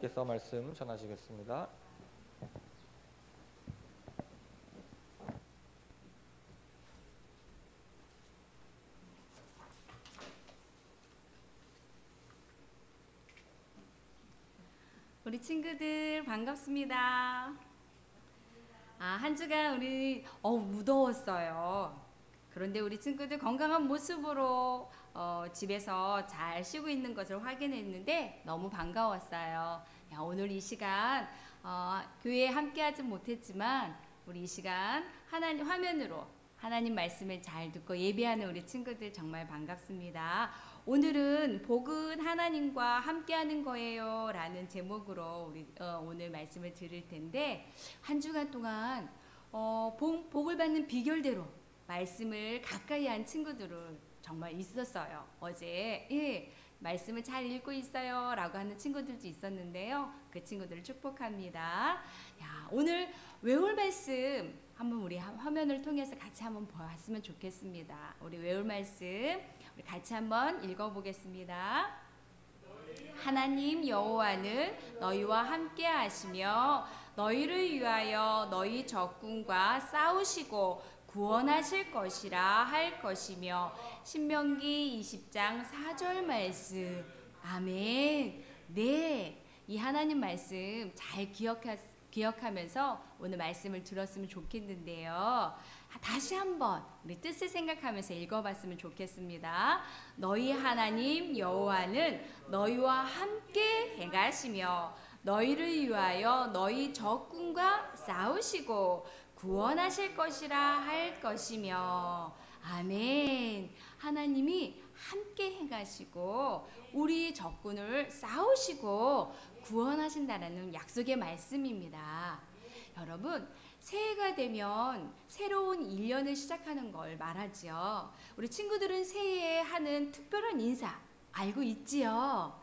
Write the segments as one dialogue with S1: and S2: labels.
S1: 께서 말씀 전하시겠습니다.
S2: 우리 친구들 반갑습니다. 한 주간 우리 무더웠어요. 그런데 우리 친구들 건강한 모습으로 집에서 잘 쉬고 있는 것을 확인했는데 너무 반가웠어요. 오늘 이 시간 교회에 함께하지 못했지만 우리 이 시간 하나님 화면으로 하나님 말씀을 잘 듣고 예배하는 우리 친구들 정말 반갑습니다. 오늘은 복은 하나님과 함께하는 거예요 라는 제목으로 우리 오늘 말씀을 들을 텐데, 한 주간 동안 복을 받는 비결대로 말씀을 가까이 한 친구들은 정말 있었어요. 어제 말씀을 잘 읽고 있어요 라고 하는 친구들도 있었는데요, 그 친구들을 축복합니다. 오늘 외울 말씀 한번 우리 화면을 통해서 같이 한번 보았으면 좋겠습니다. 우리 외울 말씀 우리 같이 한번 읽어보겠습니다. 하나님 여호와는 너희와 함께 하시며 너희를 위하여 너희 적군과 싸우시고 구원하실 것이라 할 것이며, 신명기 20장 4절 말씀. 아멘. 네, 이 하나님 말씀 잘 기억하면서 오늘 말씀을 들었으면 좋겠는데요, 다시 한번 우리 뜻을 생각하면서 읽어봤으면 좋겠습니다. 너희 하나님 여호와는 너희와 함께 행하시며 너희를 위하여 너희 적군과 싸우시고 구원하실 것이라 할 것이며. 아멘. 하나님이 함께 행하시고 우리 적군을 싸우시고 구원하신다는 약속의 말씀입니다. 여러분, 새해가 되면 새로운 1년을 시작하는 걸 말하지요. 우리 친구들은 새해에 하는 특별한 인사 알고 있지요?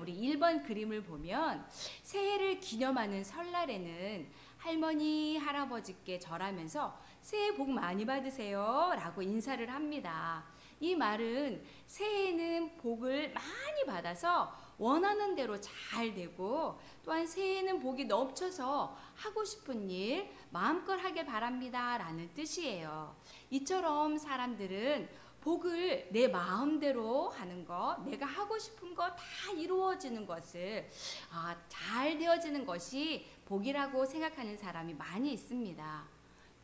S2: 우리 1번 그림을 보면 새해를 기념하는 설날에는 할머니, 할아버지께 절하면서 새해 복 많이 받으세요 라고 인사를 합니다. 이 말은 새해에는 복을 많이 받아서 원하는 대로 잘 되고, 또한 새해에는 복이 넘쳐서 하고 싶은 일 마음껏 하길 바랍니다 라는 뜻이에요. 이처럼 사람들은 복을 내 마음대로 하는 것, 내가 하고 싶은 것 다 이루어지는 것을 잘 되어지는 것이 복이라고 생각하는 사람이 많이 있습니다.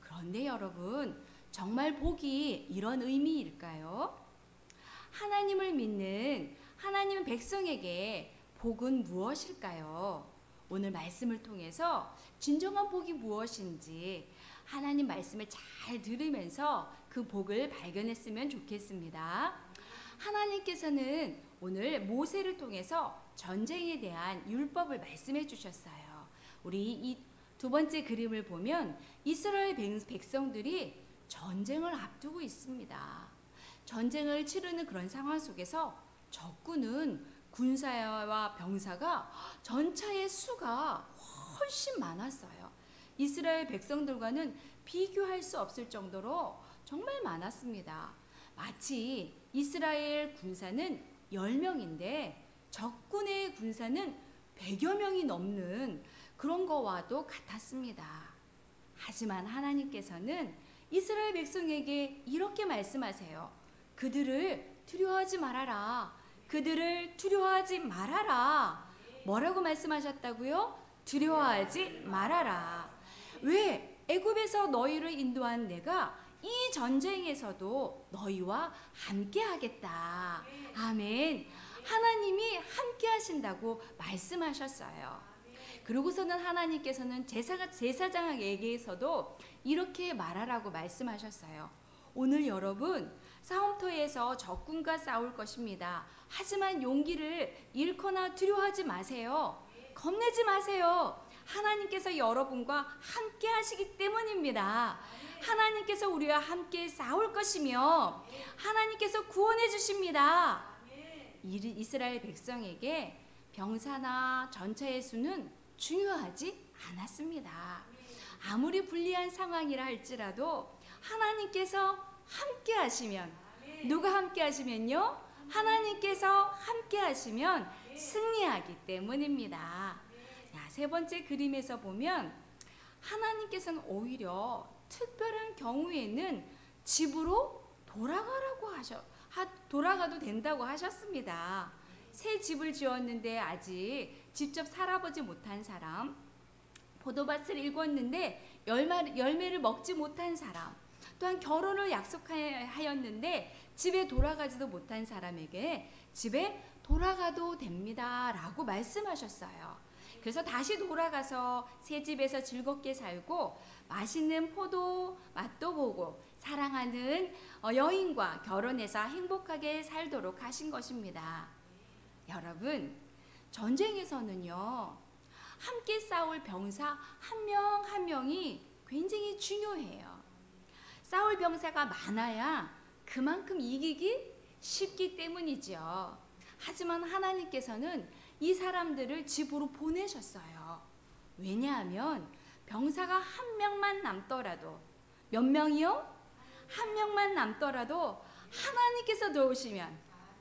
S2: 그런데 여러분, 정말 복이 이런 의미일까요? 하나님을 믿는 하나님 백성에게 복은 무엇일까요? 오늘 말씀을 통해서 진정한 복이 무엇인지 하나님 말씀을 잘 들으면서 그 복을 발견했으면 좋겠습니다. 하나님께서는 오늘 모세를 통해서 전쟁에 대한 율법을 말씀해 주셨어요. 우리 이 두 번째 그림을 보면 이스라엘 백성들이 전쟁을 앞두고 있습니다. 전쟁을 치르는 그런 상황 속에서 적군은 군사와 병사가 전차의 수가 훨씬 많았어요. 이스라엘 백성들과는 비교할 수 없을 정도로 정말 많았습니다. 마치 이스라엘 군사는 10명인데 적군의 군사는 100여 명이 넘는 그런 거와도 같았습니다. 하지만 하나님께서는 이스라엘 백성에게 이렇게 말씀하세요. 그들을 두려워하지 말아라. 그들을 두려워하지 말아라. 뭐라고 말씀하셨다고요? 두려워하지 말아라. 왜? 애굽에서 너희를 인도한 내가 이 전쟁에서도 너희와 함께 하겠다. 아멘. 하나님이 함께 하신다고 말씀하셨어요. 그러고서는 하나님께서는 제사장에게서도 이렇게 말하라고 말씀하셨어요. 오늘 여러분, 싸움터에서 적군과 싸울 것입니다. 하지만 용기를 잃거나 두려워하지 마세요. 겁내지 마세요. 하나님께서 여러분과 함께 하시기 때문입니다. 하나님께서 우리와 함께 싸울 것이며 하나님께서 구원해 주십니다. 이스라엘 백성에게 병사나 전차의 수는 중요하지 않았습니다. 아무리 불리한 상황이라 할지라도 하나님께서 함께 하시면, 누가 함께 하시면요? 하나님께서 함께 하시면 승리하기 때문입니다. 세 번째 그림에서 보면 하나님께서는 오히려 특별한 경우에는 집으로 돌아가도 된다고 하셨습니다. 새 집을 지었는데 아직 직접 살아보지 못한 사람, 포도밭을 일궜는데 열매를 먹지 못한 사람, 또한 결혼을 약속하였는데 집에 돌아가지도 못한 사람에게 집에 돌아가도 됩니다 라고 말씀하셨어요. 그래서 다시 돌아가서 새 집에서 즐겁게 살고 맛있는 포도 맛도 보고 사랑하는 여인과 결혼해서 행복하게 살도록 하신 것입니다. 여러분, 전쟁에서는요, 함께 싸울 병사 한 명 한 명이 굉장히 중요해요. 싸울 병사가 많아야 그만큼 이기기 쉽기 때문이죠. 하지만 하나님께서는 이 사람들을 집으로 보내셨어요. 왜냐하면 병사가 한 명만 남더라도, 몇 명이요? 한 명만 남더라도 하나님께서 도우시면,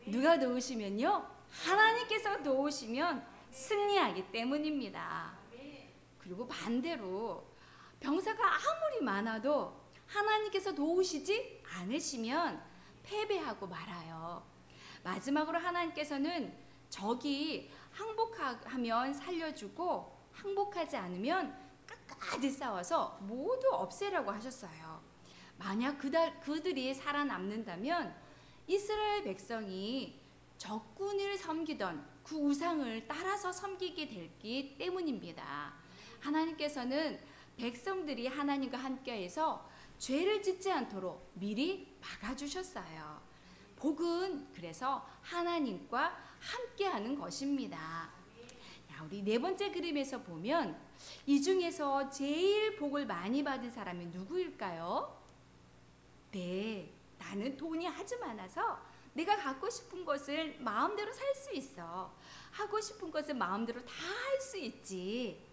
S2: 누가 도우시면요? 하나님께서 도우시면 승리하기 때문입니다. 그리고 반대로 병사가 아무리 많아도 하나님께서 도우시지 않으시면 패배하고 말아요. 마지막으로 하나님께서는 적이 항복하면 살려주고 항복하지 않으면 끝까지 싸워서 모두 없애라고 하셨어요. 만약 그들이 살아남는다면 이스라엘 백성이 적군을 섬기던 그 우상을 따라서 섬기게 되기 때문입니다. 하나님께서는 백성들이 하나님과 함께해서 죄를 짓지 않도록 미리 막아주셨어요. 복은 그래서 하나님과 함께하는 것입니다. 우리 네 번째 그림에서 보면 이 중에서 제일 복을 많이 받은 사람이 누구일까요? 네, 나는 돈이 아주 많아서 내가 갖고 싶은 것을 마음대로 살 수 있어. 하고 싶은 것을 마음대로 다 할 수 있지.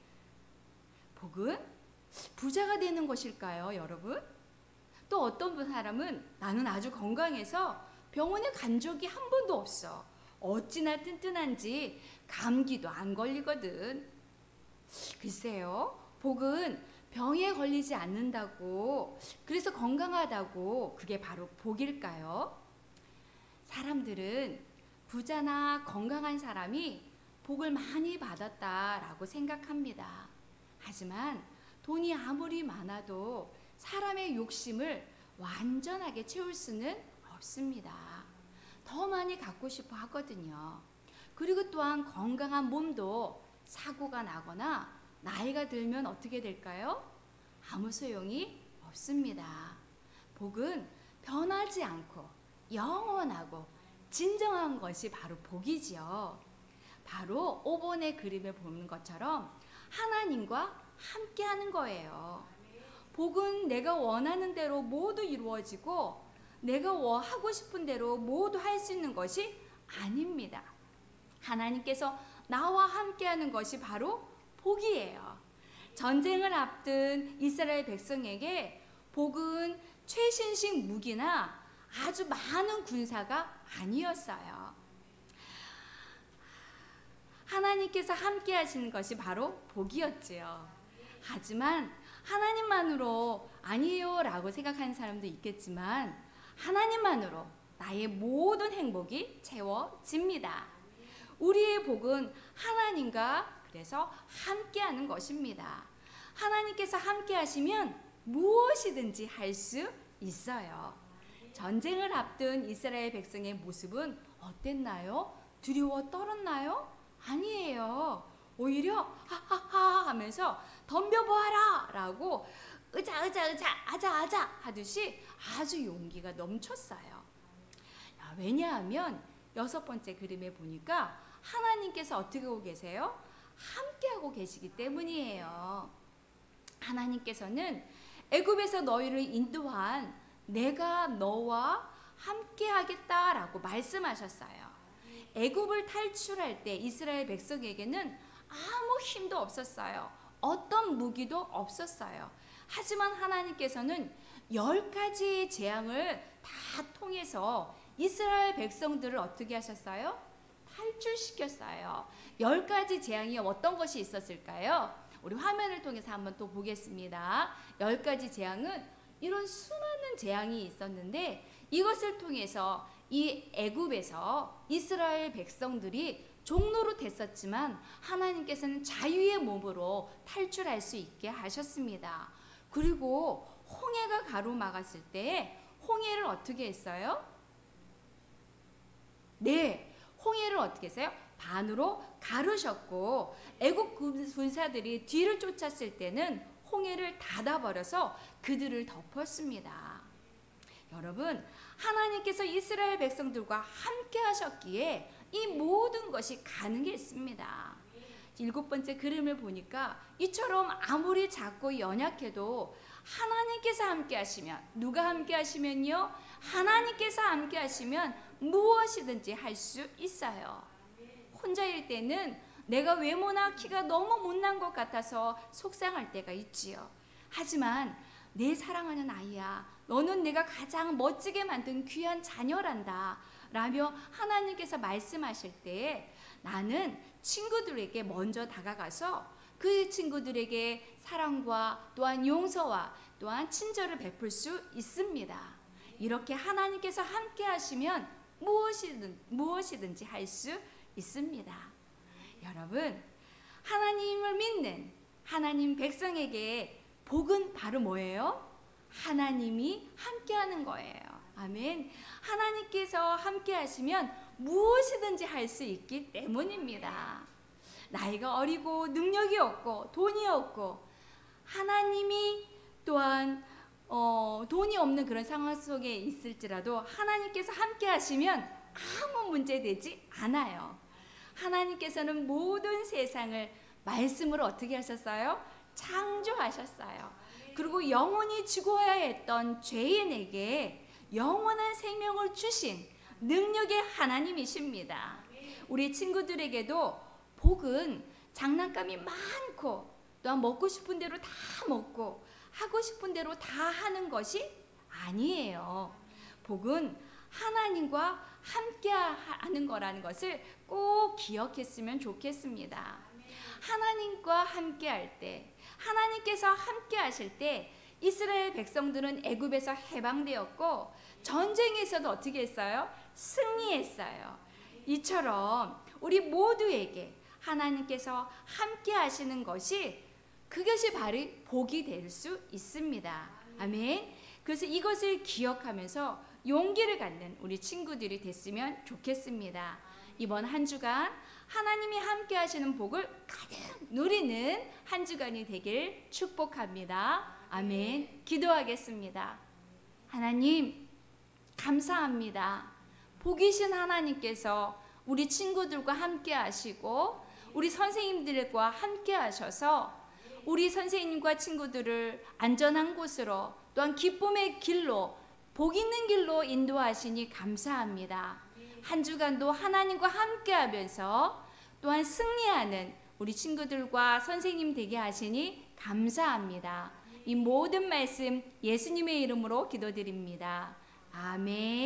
S2: 복은 부자가 되는 것일까요, 여러분? 또 어떤 사람은 나는 아주 건강해서 병원에 간 적이 한 번도 없어. 어찌나 튼튼한지 감기도 안 걸리거든. 글쎄요, 복은 병에 걸리지 않는다고, 그래서 건강하다고, 그게 바로 복일까요? 사람들은 부자나 건강한 사람이 복을 많이 받았다라고 생각합니다. 하지만 돈이 아무리 많아도 사람의 욕심을 완전하게 채울 수는 없습니다. 더 많이 갖고 싶어 하거든요. 그리고 또한 건강한 몸도 사고가 나거나 나이가 들면 어떻게 될까요? 아무 소용이 없습니다. 복은 변하지 않고 영원하고 진정한 것이 바로 복이지요. 바로 5번의 그림에 보는 것처럼 하나님과 함께하는 거예요. 복은 내가 원하는 대로 모두 이루어지고 내가 하고 싶은 대로 모두 할 수 있는 것이 아닙니다. 하나님께서 나와 함께하는 것이 바로 복이에요. 전쟁을 앞둔 이스라엘 백성에게 복은 최신식 무기나 아주 많은 군사가 아니었어요. 하나님께서 함께 하시는 것이 바로 복이었지요. 하지만 하나님만으로 아니에요 라고 생각하는 사람도 있겠지만 하나님만으로 나의 모든 행복이 채워집니다. 우리의 복은 하나님과 그래서 함께하는 것입니다. 하나님께서 함께 하시면 무엇이든지 할 수 있어요. 전쟁을 앞둔 이스라엘 백성의 모습은 어땠나요? 두려워 떨었나요? 아니에요. 오히려 하하하 하면서 덤벼보아라 라고 의자 아자 하듯이 아주 용기가 넘쳤어요. 왜냐하면 6번째 그림에 보니까 하나님께서 어떻게 하고 계세요? 함께하고 계시기 때문이에요. 하나님께서는 애굽에서 너희를 인도한 내가 너와 함께하겠다라고 말씀하셨어요. 애굽을 탈출할 때 이스라엘 백성에게는 아무 힘도 없었어요. 어떤 무기도 없었어요. 하지만 하나님께서는 10가지의 재앙을 다 통해서 이스라엘 백성들을 어떻게 하셨어요? 탈출시켰어요. 10가지 재앙이 어떤 것이 있었을까요? 우리 화면을 통해서 한번 또 보겠습니다. 10가지 재앙은 이런 수많은 재앙이 있었는데 이것을 통해서 이 애굽에서 이스라엘 백성들이 종노릇 됐었지만 하나님께서는 자유의 몸으로 탈출할 수 있게 하셨습니다. 그리고 홍해가 가로막았을 때 홍해를 어떻게 했어요? 네, 홍해를 어떻게 했어요? 반으로 가르셨고 애국 군사들이 뒤를 쫓았을 때는 홍해를 닫아버려서 그들을 덮었습니다. 여러분, 하나님께서 이스라엘 백성들과 함께 하셨기에 이 모든 것이 가능했습니다. 7번째 그림을 보니까 이처럼 아무리 작고 연약해도 하나님께서 함께 하시면, 누가 함께 하시면요? 하나님께서 함께 하시면 무엇이든지 할 수 있어요. 혼자일 때는 내가 외모나 키가 너무 못난 것 같아서 속상할 때가 있지요. 하지만 내 사랑하는 아이야, 너는 내가 가장 멋지게 만든 귀한 자녀란다 라며 하나님께서 말씀하실 때 나는 친구들에게 먼저 다가가서 그 친구들에게 사랑과 또한 용서와 또한 친절을 베풀 수 있습니다. 이렇게 하나님께서 함께 하시면 무엇이든지 할 수 있습니다. 여러분, 하나님을 믿는 하나님 백성에게 복은 바로 뭐예요? 하나님이 함께하는 거예요. 아멘. 하나님께서 함께 하시면 무엇이든지 할 수 있기 때문입니다. 나이가 어리고 능력이 없고 돈이 없고 하나님이 또한 돈이 없는 그런 상황 속에 있을지라도 하나님께서 함께 하시면 아무 문제 되지 않아요. 하나님께서는 모든 세상을 말씀으로 어떻게 하셨어요? 창조하셨어요. 그리고 영원히 죽어야 했던 죄인에게 영원한 생명을 주신 능력의 하나님이십니다. 우리 친구들에게도 복은 장난감이 많고 또한 먹고 싶은 대로 다 먹고 하고 싶은 대로 다 하는 것이 아니에요. 복은 하나님과 함께 하는 거라는 것을 꼭 기억했으면 좋겠습니다. 하나님과 함께 할 때, 하나님께서 함께 하실 때 이스라엘 백성들은 애굽에서 해방되었고 전쟁에서도 어떻게 했어요? 승리했어요. 이처럼 우리 모두에게 하나님께서 함께 하시는 것이 그것이 바로 복이 될 수 있습니다. 아멘. 그래서 이것을 기억하면서 용기를 갖는 우리 친구들이 됐으면 좋겠습니다. 이번 한 주간 하나님이 함께 하시는 복을 가득 누리는 한 주간이 되길 축복합니다. 아멘. 기도하겠습니다. 하나님, 감사합니다. 복이신 하나님께서 우리 친구들과 함께 하시고 우리 선생님들과 함께 하셔서 우리 선생님과 친구들을 안전한 곳으로 또한 기쁨의 길로 복 있는 길로 인도하시니 감사합니다. 한 주간도 하나님과 함께 하면서 또한 승리하는 우리 친구들과 선생님 되게 하시니 감사합니다. 이 모든 말씀 예수님의 이름으로 기도드립니다. 아멘.